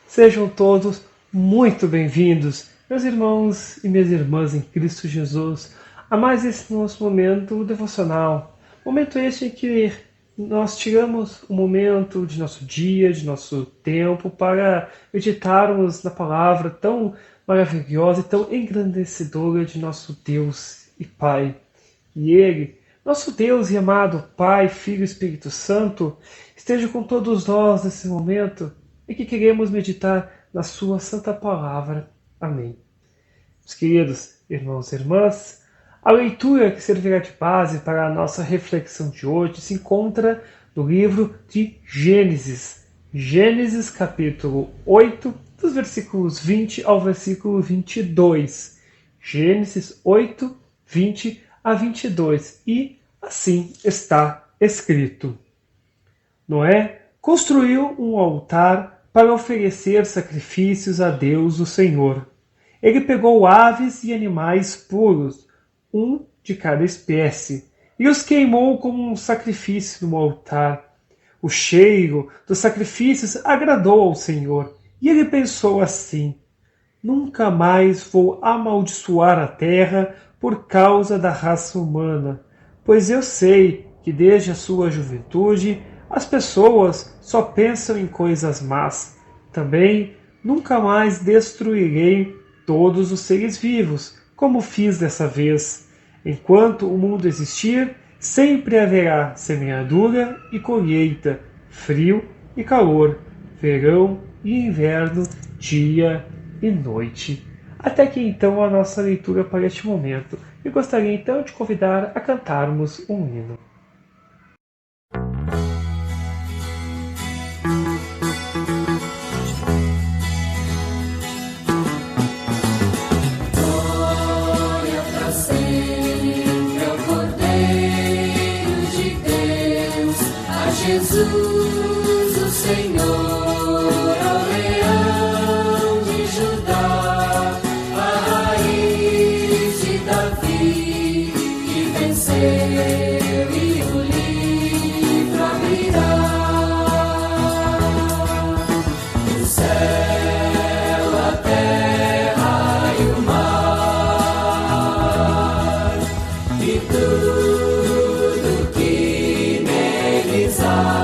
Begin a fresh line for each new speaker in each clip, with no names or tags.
Sejam todos muito bem-vindos, meus irmãos e minhas irmãs em Cristo Jesus, a mais esse nosso momento devocional. Momento este em que nós tiramos um momento de nosso dia, de nosso tempo, para meditarmos na palavra tão maravilhosa e tão engrandecedora de nosso Deus e Pai. E Ele, nosso Deus e amado Pai, Filho e Espírito Santo, esteja com todos nós nesse momento e que queremos meditar na Sua Santa Palavra. Amém. Meus queridos irmãos e irmãs, a leitura que servirá de base para a nossa reflexão de hoje se encontra no livro de Gênesis. Gênesis capítulo 8, dos versículos 20 ao versículo 22. Gênesis 8, 20 a 22. E assim está escrito: Noé construiu um altar para oferecer sacrifícios a Deus o Senhor. Ele pegou aves e animais puros, um de cada espécie, e os queimou como um sacrifício no altar. O cheiro dos sacrifícios agradou ao Senhor, e ele pensou assim: nunca mais vou amaldiçoar a terra por causa da raça humana, pois eu sei que desde a sua juventude as pessoas só pensam em coisas más. Também nunca mais destruirei todos os seres vivos, como fiz dessa vez. Enquanto o mundo existir, sempre haverá semeadura e colheita, frio e calor, verão e inverno, dia e noite. Até que então a nossa leitura para este momento. Eu gostaria então de convidar a cantarmos um hino.
Jesus, o Senhor, ao leão de Judá, a raiz de Davi, que venceu e o livro abrirá. O céu, a terra e o mar, e tudo que neles há.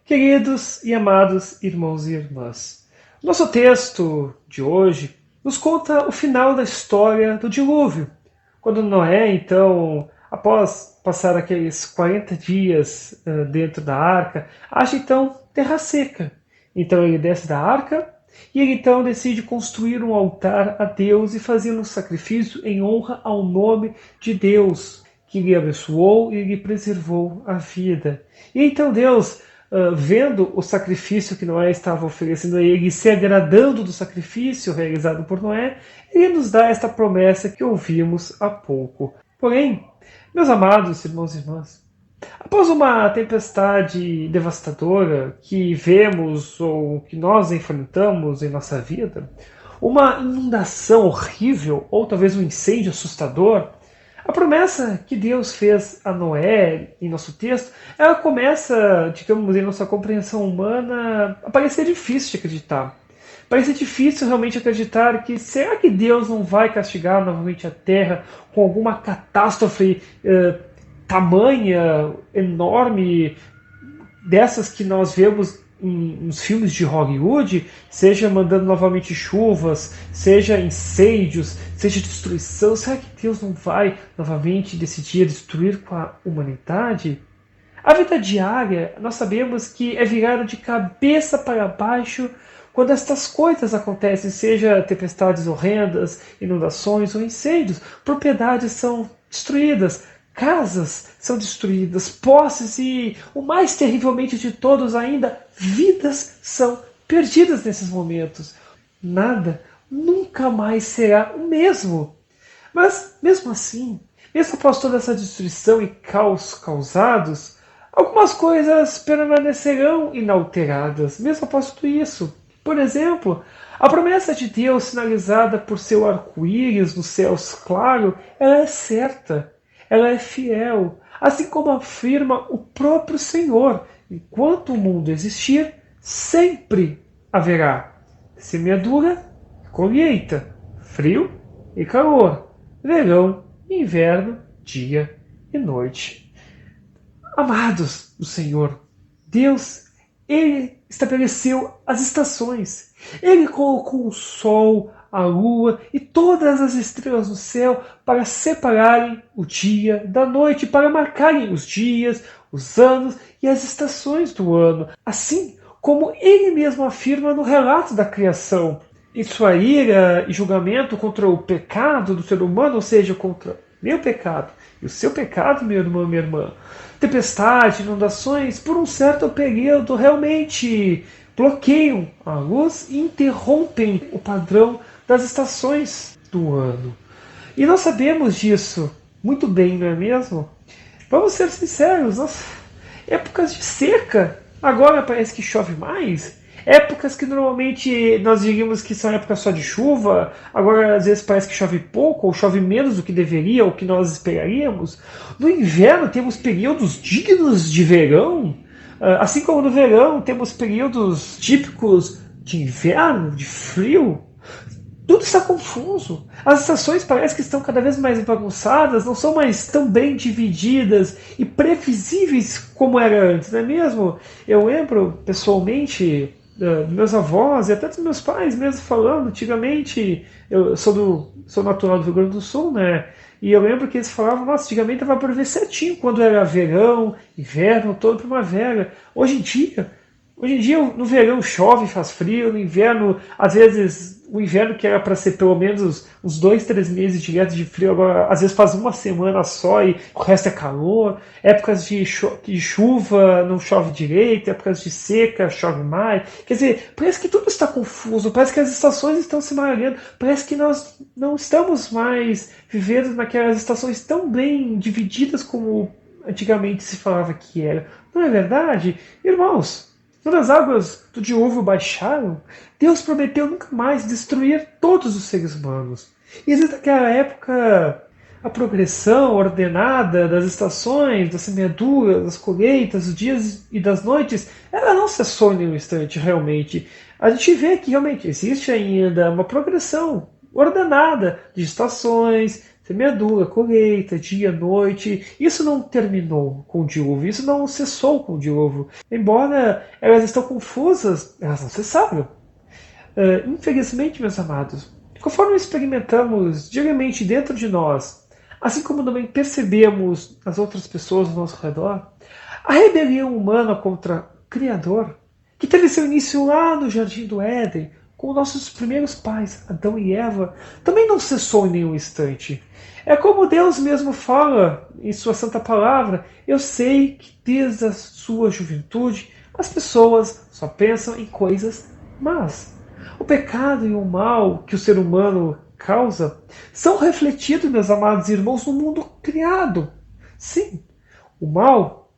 Queridos e amados irmãos e irmãs, nosso texto de hoje nos conta o final da história do dilúvio, quando Noé, então, após passar aqueles 40 dias dentro da arca, acha então terra seca. Então ele desce da arca E ele então decide construir um altar a Deus e fazer um sacrifício em honra ao nome de Deus, que lhe abençoou e lhe preservou a vida. E então Deus, vendo o sacrifício que Noé estava oferecendo a ele e se agradando do sacrifício realizado por Noé, ele nos dá esta promessa que ouvimos há pouco. Porém, meus amados irmãos e irmãs, após uma tempestade devastadora que vemos ou que nós enfrentamos em nossa vida, uma inundação horrível ou talvez um incêndio assustador, a promessa que Deus fez a Noé, em nosso texto, ela começa, digamos, em nossa compreensão humana, a parecer difícil de acreditar. Parece difícil realmente acreditar que será que Deus não vai castigar novamente a Terra com alguma catástrofe tamanha, enorme, dessas que nós vemos nos filmes de Hollywood, seja mandando novamente chuvas, seja incêndios, seja destruição. Será que Deus não vai novamente decidir destruir com a humanidade? A vida diária, nós sabemos que é virada de cabeça para baixo quando estas coisas acontecem, seja tempestades horrendas, inundações ou incêndios. Propriedades são destruídas, casas são destruídas, posses e, o mais terrivelmente de todos ainda, vidas são perdidas nesses momentos. Nada nunca mais será o mesmo. Mas, mesmo assim, mesmo após toda essa destruição e caos causados, algumas coisas permanecerão inalteradas, mesmo após tudo isso. Por exemplo, a promessa de Deus sinalizada por seu arco-íris nos céus claros, ela é certa. Ela é fiel, assim como afirma o próprio Senhor. Enquanto o mundo existir, sempre haverá semeadura e colheita, frio e calor, verão e inverno, dia e noite. Amados do Senhor, Deus, Ele estabeleceu as estações. Ele colocou o sol, a lua e todas as estrelas no céu para separarem o dia da noite, para marcarem os dias, os anos e as estações do ano, assim como ele mesmo afirma no relato da criação. Em sua ira e julgamento contra o pecado do ser humano, ou seja, contra meu pecado e o seu pecado, meu irmão, minha irmã, tempestade, inundações, por um certo período realmente bloqueiam a luz e interrompem o padrão das estações do ano. E nós sabemos disso muito bem, não é mesmo? Vamos ser sinceros, épocas de seca, agora parece que chove mais. Épocas que normalmente nós diríamos que são épocas só de chuva, agora às vezes parece que chove pouco, ou chove menos do que deveria, ou que nós esperaríamos. No inverno temos períodos dignos de verão, assim como no verão temos períodos típicos de inverno, de frio. Tudo está confuso. As estações parecem que estão cada vez mais bagunçadas, não são mais tão bem divididas e previsíveis como era antes, não é mesmo? Eu lembro, pessoalmente, dos meus avós e até dos meus pais mesmo falando, antigamente, eu sou natural do Rio Grande do Sul, né? E eu lembro que eles falavam, nossa, antigamente dava para ver certinho quando era verão, inverno, outono, primavera. Hoje em dia, no verão chove, faz frio, no inverno, às vezes, o inverno que era para ser pelo menos uns 2, 3 meses direto de frio, agora às vezes faz uma semana só e o resto é calor. Épocas de chuva não chove direito, épocas de seca chove mais. Quer dizer, parece que tudo está confuso, parece que as estações estão se embaralhando, parece que nós não estamos mais vivendo naquelas estações tão bem divididas como antigamente se falava que era. Não é verdade? Irmãos, quando as águas do dilúvio baixaram, Deus prometeu nunca mais destruir todos os seres humanos. E desde aquela época, a progressão ordenada das estações, da semeadura, das colheitas, dos dias e das noites, ela não cessou em um instante, realmente. A gente vê que realmente existe ainda uma progressão ordenada de estações, semeadura, colheita, dia, noite. Isso não terminou com o dilúvio, isso não cessou com o dilúvio. Embora elas estão confusas, elas não cessaram. Infelizmente, meus amados, conforme experimentamos diariamente dentro de nós, assim como também percebemos as outras pessoas ao nosso redor, a rebelião humana contra o Criador, que teve seu início lá no Jardim do Éden, com nossos primeiros pais, Adão e Eva, também não cessou em nenhum instante. É como Deus mesmo fala em sua santa palavra: eu sei que desde a sua juventude as pessoas só pensam em coisas más. O pecado e o mal que o ser humano causa são refletidos, meus amados irmãos, no mundo criado. Sim, o mal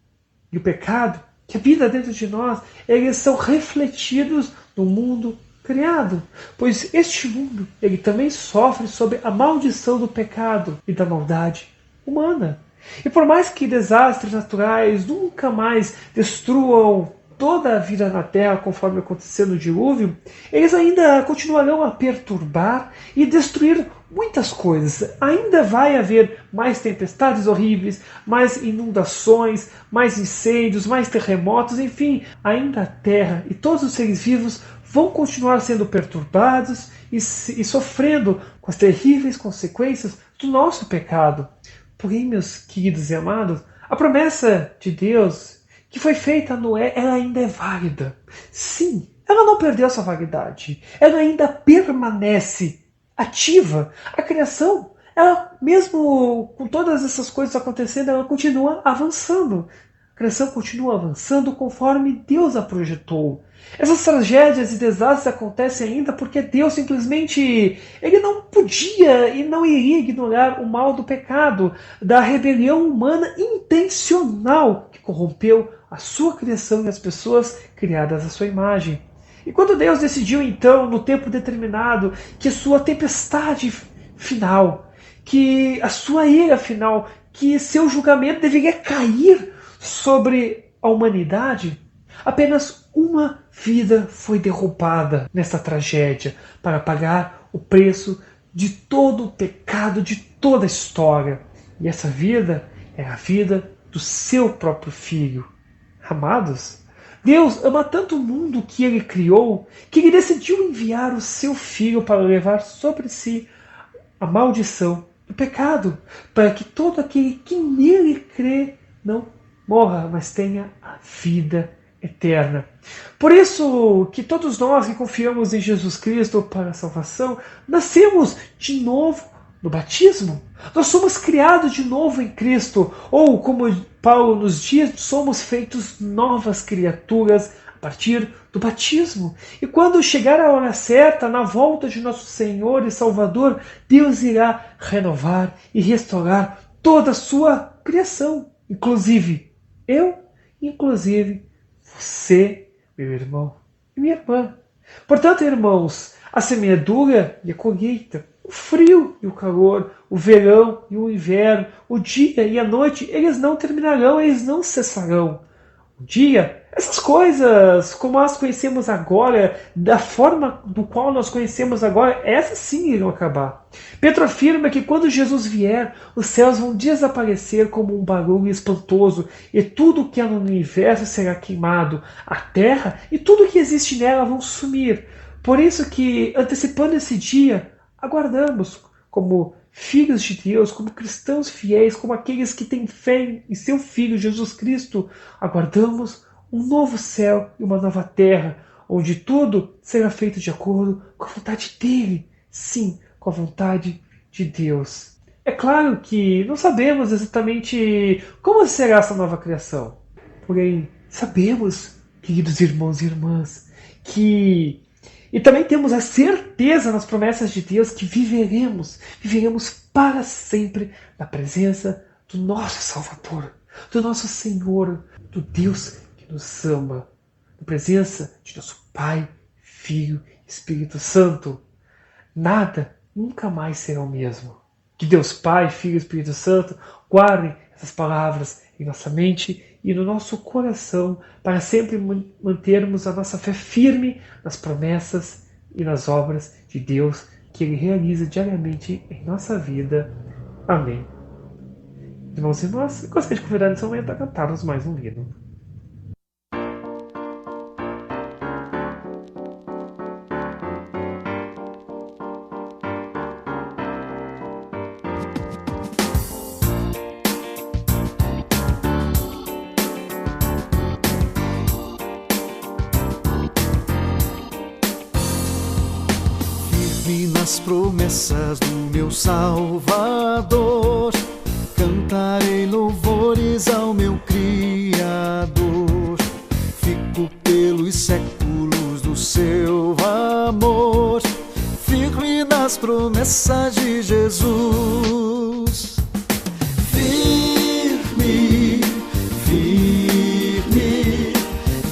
e o pecado que habita dentro de nós, eles são refletidos no mundo criado, pois este mundo ele também sofre sob a maldição do pecado e da maldade humana. E por mais que desastres naturais nunca mais destruam toda a vida na Terra, conforme aconteceu no dilúvio, eles ainda continuarão a perturbar e destruir muitas coisas. Ainda vai haver mais tempestades horríveis, mais inundações, mais incêndios, mais terremotos, enfim, ainda a Terra e todos os seres vivos vão continuar sendo perturbados e sofrendo com as terríveis consequências do nosso pecado. Porém, meus queridos e amados, a promessa de Deus que foi feita a Noé, ela ainda é válida. Sim, ela não perdeu sua validade. Ela ainda permanece ativa. A criação, ela mesmo com todas essas coisas acontecendo, ela continua avançando. A criação continua avançando conforme Deus a projetou. Essas tragédias e desastres acontecem ainda porque Deus simplesmente ele não podia e não iria ignorar o mal do pecado, da rebelião humana intencional que corrompeu a sua criação e as pessoas criadas à sua imagem. E quando Deus decidiu então, no tempo determinado, que sua tempestade final, que a sua ira final, que seu julgamento deveria cair sobre a humanidade, apenas uma vida foi derrubada nessa tragédia para pagar o preço de todo o pecado, de toda a história. E essa vida é a vida do seu próprio filho. Amados, Deus ama tanto o mundo que ele criou, que ele decidiu enviar o seu filho para levar sobre si a maldição do pecado, para que todo aquele que nele crê não morra, mas tenha a vida eterna. Por isso que todos nós que confiamos em Jesus Cristo para a salvação, nascemos de novo no batismo. Nós somos criados de novo em Cristo, ou como Paulo nos diz, somos feitos novas criaturas a partir do batismo. E quando chegar a hora certa, na volta de nosso Senhor e Salvador, Deus irá renovar e restaurar toda a sua criação, inclusive eu, inclusive você, meu irmão e minha irmã. Portanto, irmãos, a semeadura e a colheita, o frio e o calor, o verão e o inverno, o dia e a noite, eles não terminarão, eles não cessarão. O dia, essas coisas, como nós conhecemos agora, da forma do qual nós conhecemos agora, essas sim irão acabar. Pedro afirma que quando Jesus vier, os céus vão desaparecer como um barulho espantoso e tudo que há no universo será queimado. A terra e tudo que existe nela vão sumir. Por isso que, antecipando esse dia, aguardamos como filhos de Deus, como cristãos fiéis, como aqueles que têm fé em seu Filho Jesus Cristo, aguardamos um novo céu e uma nova terra, onde tudo será feito de acordo com a vontade dele, sim, com a vontade de Deus. É claro que não sabemos exatamente como será essa nova criação, porém sabemos, queridos irmãos e irmãs, que e também temos a certeza nas promessas de Deus que viveremos para sempre na presença do nosso Salvador, do nosso Senhor, do Deus que nos ama, na presença de nosso Pai, Filho e Espírito Santo. Nada nunca mais será o mesmo. Que Deus Pai, Filho e Espírito Santo guardem essas palavras em nossa mente e no nosso coração, para sempre mantermos a nossa fé firme nas promessas e nas obras de Deus que Ele realiza diariamente em nossa vida. Amém. Irmãos e irmãs, gostaria de convidar nesse momento a cantarmos mais um hino.
nas promessas do meu Salvador, cantarei louvores ao meu Criador. Fico pelos séculos do seu amor, firme nas promessas de Jesus. Firme, firme,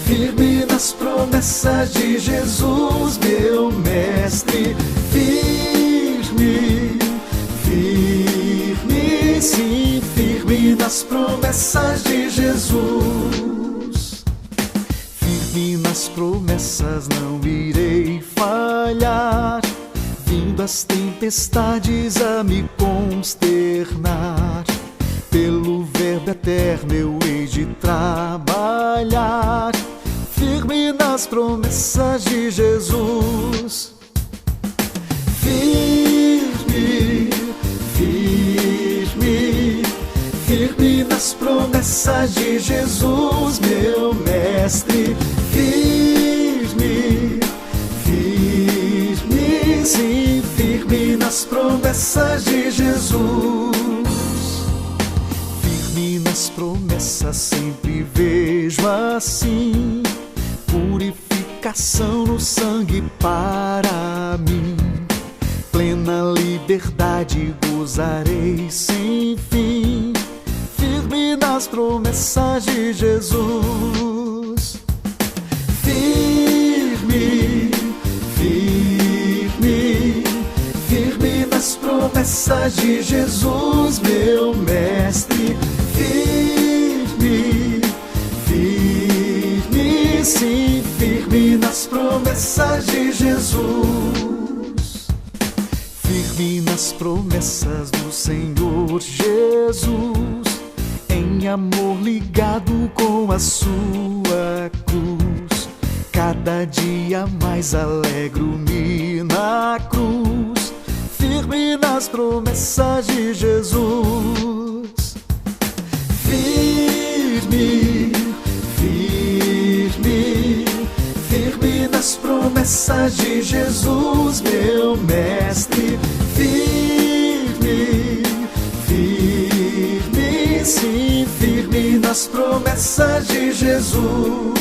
firme nas promessas de Jesus, meu Mestre. Firme, firme, sim, firme nas promessas de Jesus. Firme nas promessas, não irei falhar, vindo as tempestades a me consternar. Pelo Verbo eterno eu hei de trabalhar, firme nas promessas de Jesus. Firme, firme, firme nas promessas de Jesus, meu Mestre. Firme, firme, sim, firme nas promessas de Jesus. Firme nas promessas sempre vejo assim, purificação no sangue para mim. Plena liberdade gozarei sem fim, firme nas promessas de Jesus. Firme, firme, firme nas promessas de Jesus, meu Mestre. Firme, firme, sim, firme nas promessas de Jesus. Firme nas promessas do Senhor Jesus, em amor ligado com a sua cruz. Cada dia mais alegro-me na cruz, firme nas promessas de Jesus. Firme, firme, firme nas promessas de Jesus, meu Mestre. Firme, firme, sim, firme nas promessas de Jesus.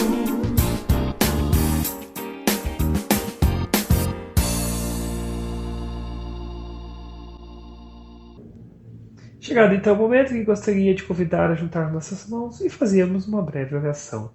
Chegado então o momento em que gostaria de convidar a juntar nossas mãos e fazermos uma breve oração.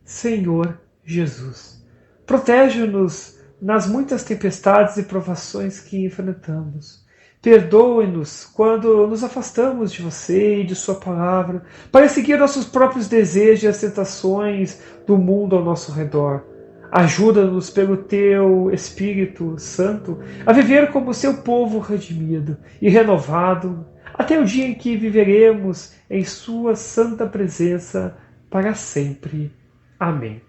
Senhor Jesus, protege-nos nas muitas tempestades e provações que enfrentamos. Perdoe-nos quando nos afastamos de você e de sua palavra para seguir nossos próprios desejos e as tentações do mundo ao nosso redor. Ajuda-nos pelo Teu Espírito Santo a viver como Seu povo redimido e renovado até o dia em que viveremos em Sua santa presença para sempre. Amém.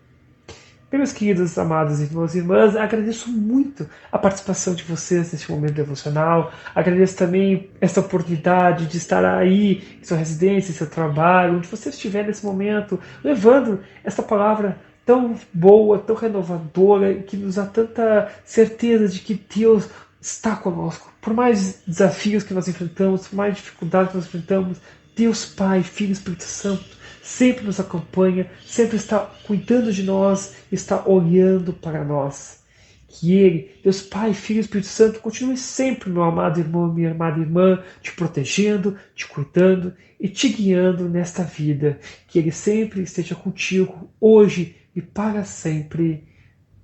Meus queridos, amados irmãos e irmãs, agradeço muito a participação de vocês neste momento devocional. Agradeço também esta oportunidade de estar aí em sua residência, em seu trabalho, onde você estiver nesse momento, levando essa palavra tão boa, tão renovadora, que nos dá tanta certeza de que Deus está conosco. Por mais desafios que nós enfrentamos, por mais dificuldades que nós enfrentamos, Deus Pai, Filho e Espírito Santo sempre nos acompanha, sempre está cuidando de nós, está olhando para nós. Que Ele, Deus Pai, Filho e Espírito Santo, continue sempre, meu amado irmão, minha amada irmã, te protegendo, te cuidando e te guiando nesta vida. Que Ele sempre esteja contigo, hoje e para sempre.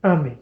Amém.